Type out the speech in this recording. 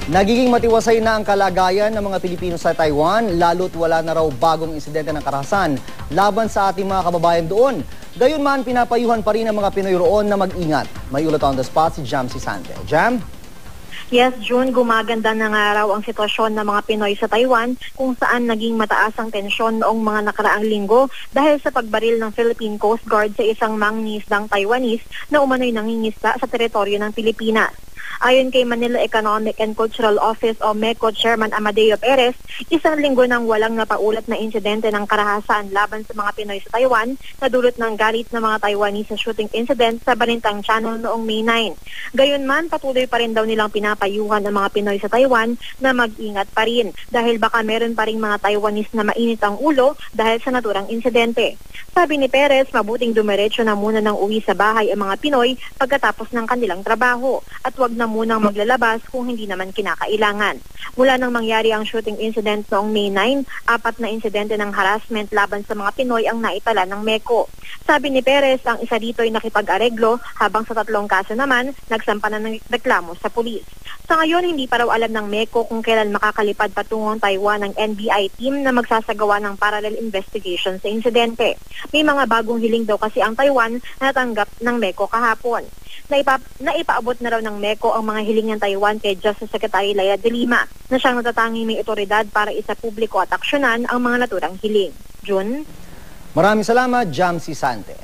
Nagiging matiwasay na ang kalagayan ng mga Pilipino sa Taiwan, lalo't wala na raw bagong insidente ng karahasan laban sa ating mga kababayan doon. Gayunman, pinapayuhan pa rin ang mga Pinoy roon na mag-ingat. May ulat on the spot si Jam Sisante. Jam? Yes, June, gumaganda na nga raw ang sitwasyon ng mga Pinoy sa Taiwan kung saan naging mataas ang tensyon noong mga nakaraang linggo dahil sa pagbaril ng Philippine Coast Guard sa isang mangingisdang Taiwanese na umano'y nangingisda sa teritoryo ng Pilipinas. Ayon kay Manila Economic and Cultural Office o MECO Chairman Amadeo Perez, isang linggo nang walang napaulat na insidente ng karahasan laban sa mga Pinoy sa Taiwan na dulot ng galit ng mga Taiwanese sa shooting incident sa Balintang Channel noong May 9. Gayunman, patuloy pa rin daw nilang pinapayuhan ang mga Pinoy sa Taiwan na mag-ingat pa rin dahil baka meron pa rin mga Taiwanese na mainit ang ulo dahil sa naturang insidente. Sabi ni Perez, mabuting dumiretso na muna ng uwi sa bahay ang mga Pinoy pagkatapos ng kanilang trabaho at wag na munang maglalabas kung hindi naman kinakailangan. Mula nang mangyari ang shooting incident noong May 9, 4 na insidente ng harassment laban sa mga Pinoy ang naitala ng MECO. Sabi ni Perez, ang isa dito ay nakipag-areglo habang sa 3 kaso naman, nagsampa na ng reklamo sa pulis. Sa ngayon, hindi pa raw alam ng MECO kung kailan makakalipad patungong Taiwan ang NBI team na magsasagawa ng parallel investigation sa insidente. May mga bagong hiling daw kasi ang Taiwan na natanggap ng MECO kahapon. Naipaabot na raw ng MECO ang mga hiling ng Taiwan kay Justice Secretary Leila de Lima na siyang natatanging may otoridad para isa publiko at aksyonan ang mga naturang hiling. June? Maraming salamat, Jam Sisante.